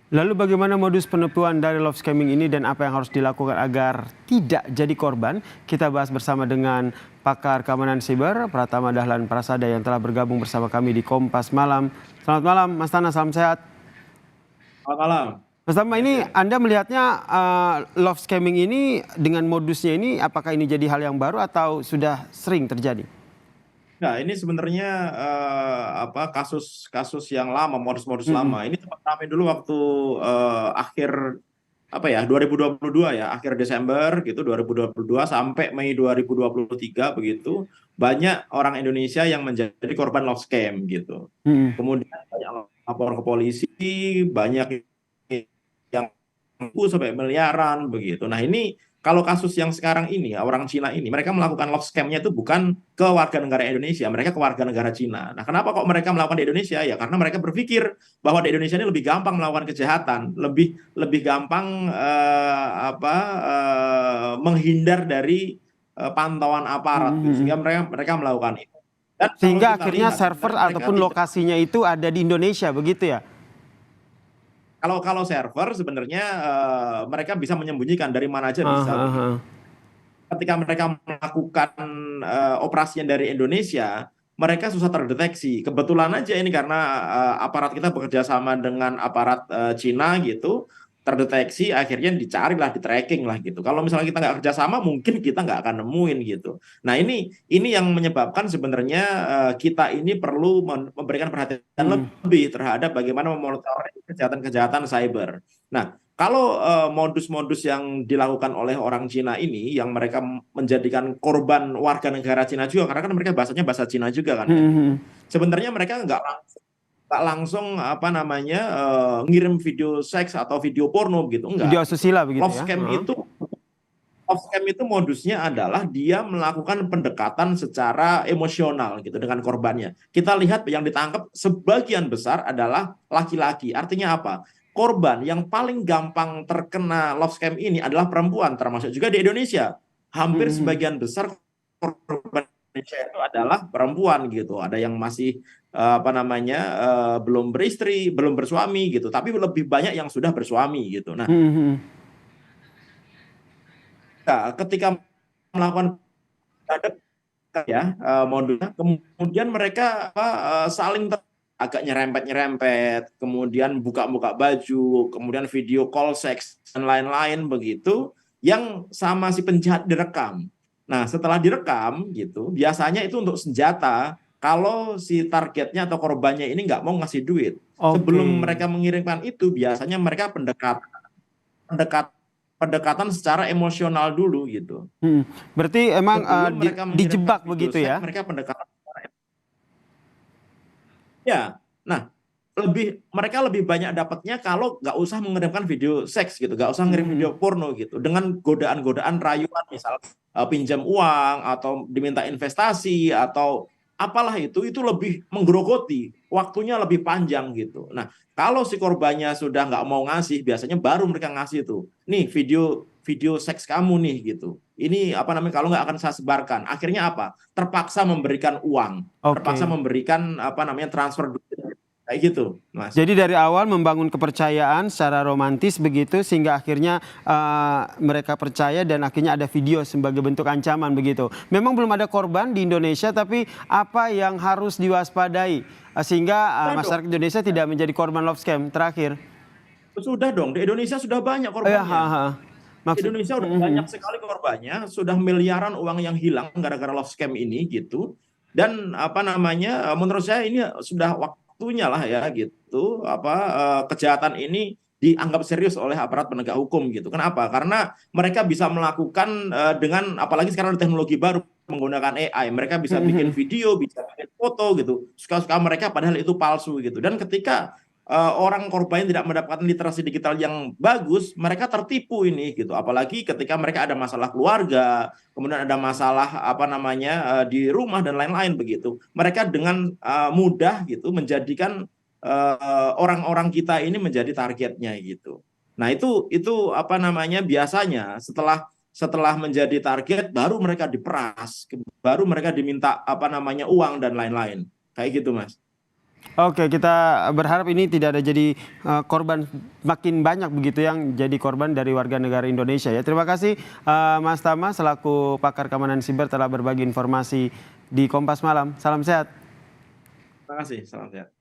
Lalu bagaimana modus penipuan dari love scamming ini dan apa yang harus dilakukan agar tidak jadi korban? Kita bahas bersama dengan pakar keamanan siber Pratama Dahlan Prasada yang telah bergabung bersama kami di Kompas Malam. Selamat malam Mas Tana, salam sehat. Selamat malam. Mas Tama, Yes, ini ya. Anda melihatnya love scamming ini dengan modusnya ini apakah ini jadi hal yang baru atau sudah sering terjadi? Nah, ini sebenarnya kasus-kasus yang lama, modus-modus Mm-mm. lama. Ini sempat ramai dulu waktu akhir 2022 ya, akhir Desember gitu 2022 sampai Mei 2023 begitu, banyak orang Indonesia yang menjadi korban love scam gitu. Mm-mm. Kemudian banyak lapor ke polisi, banyak yang sampai miliaran begitu. Nah, ini kalau kasus yang sekarang ini ya, orang Cina ini mereka melakukan love scam-nya itu bukan ke warga negara Indonesia, mereka ke warga negara Cina. Nah, kenapa kok mereka melakukan di Indonesia? Ya karena mereka berpikir bahwa di Indonesia ini lebih gampang melakukan kejahatan, lebih lebih gampang menghindar dari pantauan aparat gitu. Mm-mm. Sehingga mereka mereka melakukan itu. Dan kalau Sehingga kita akhirnya lihat server sebenarnya mereka ataupun tidak. lokasinya itu ada di Indonesia, begitu ya? Kalau kalau server sebenarnya mereka bisa menyembunyikan dari mana aja Ah, bisa ah, begitu. ah. Ketika mereka melakukan operasinya dari Indonesia, mereka susah terdeteksi. Kebetulan aja ini karena aparat kita bekerja sama dengan aparat Cina gitu, terdeteksi, akhirnya dicarilah, di tracking lah gitu. Kalau misalnya kita nggak kerjasama, mungkin kita nggak akan nemuin gitu. Nah, ini yang menyebabkan sebenarnya kita ini perlu memberikan perhatian Mm-mm. lebih terhadap bagaimana memonitoring kejahatan-kejahatan cyber. Nah, kalau modus-modus yang dilakukan oleh orang Cina ini, yang mereka menjadikan korban warga negara Cina juga, karena kan mereka bahasanya bahasa Cina juga kan ya gitu. Mm-mm. Sebenarnya mereka nggak langsung apa namanya ngirim video seks atau video porno gitu, Video enggak gitu. asusila begitu Love ya? scam Heeh. itu Love scam itu modusnya adalah dia melakukan pendekatan secara emosional gitu dengan korbannya. Kita lihat yang ditangkap sebagian besar adalah laki-laki. Artinya apa? Korban yang paling gampang terkena love scam ini adalah perempuan, termasuk juga di Indonesia. Hampir Mm-mm. sebagian besar korban Indonesia itu adalah perempuan gitu. Ada yang masih belum beristri, belum bersuami gitu. Tapi lebih banyak yang sudah bersuami gitu. Nah, Mm-mm. ketika melakukan ya modusnya kemudian mereka saling agak nyerempet-nyerempet, kemudian buka-buka baju, kemudian video call seks dan lain-lain begitu yang sama si penjahat direkam. Nah, setelah direkam gitu, biasanya itu untuk senjata kalau si targetnya atau korbannya ini nggak mau ngasih duit. Oke. Sebelum mereka mengirimkan itu, biasanya mereka pendekat pendekatan secara emosional dulu gitu. Mm. Berarti emang Sebelum mereka mengirimkan dijebak video begitu seks, ya? mereka pendekatan. Ya, nah mereka lebih banyak dapatnya kalau nggak usah mengirimkan video seks gitu, nggak usah ngirim Mm-mm. video porno gitu, dengan godaan-godaan rayuan, misal pinjam uang atau diminta investasi atau apalah itu lebih menggerogoti, waktunya lebih panjang gitu. Nah, kalau si korbannya sudah nggak mau ngasih, biasanya baru mereka ngasih tuh, nih video video seks kamu nih gitu. Ini apa namanya, kalau nggak akan saya sebarkan. Akhirnya apa? Terpaksa memberikan uang, terpaksa Oke. memberikan apa namanya transfer duit kayak gitu, Mas. Jadi dari awal membangun kepercayaan secara romantis begitu sehingga akhirnya mereka percaya dan akhirnya ada video sebagai bentuk ancaman begitu. Memang belum ada korban di Indonesia tapi apa yang harus diwaspadai sehingga Sudah dong, masyarakat Indonesia tidak menjadi korban love scam terakhir. sudah dong. Di Indonesia sudah banyak Ya, ha, korbannya. ha. Di Maksud. Indonesia udah Mhm. banyak sekali korbannya, sudah miliaran uang yang hilang gara-gara love scam ini gitu. Dan apa namanya, menurut saya ini sudah waktunya lah ya gitu, kejahatan ini dianggap serius oleh aparat penegak hukum gitu. Kenapa? Karena mereka bisa melakukan dengan apalagi sekarang ada teknologi baru menggunakan AI, mereka bisa bikin Mhm. video, bisa bikin foto gitu, suka-suka mereka padahal itu palsu gitu. Dan ketika orang korban tidak mendapatkan literasi digital yang bagus, mereka tertipu ini gitu. Apalagi ketika mereka ada masalah keluarga, kemudian ada masalah apa namanya di rumah dan lain-lain begitu. Mereka dengan mudah gitu menjadikan orang-orang kita ini menjadi targetnya gitu. Nah, itu apa namanya, biasanya setelah setelah menjadi target baru mereka diperas, baru mereka diminta apa namanya uang dan lain-lain. Kayak gitu, Mas. Oke, kita berharap ini tidak ada jadi korban makin banyak begitu yang jadi korban dari warga negara Indonesia ya. Terima kasih Mas Tama selaku pakar keamanan siber telah berbagi informasi di Kompas Malam. Salam sehat. Terima kasih, salam sehat.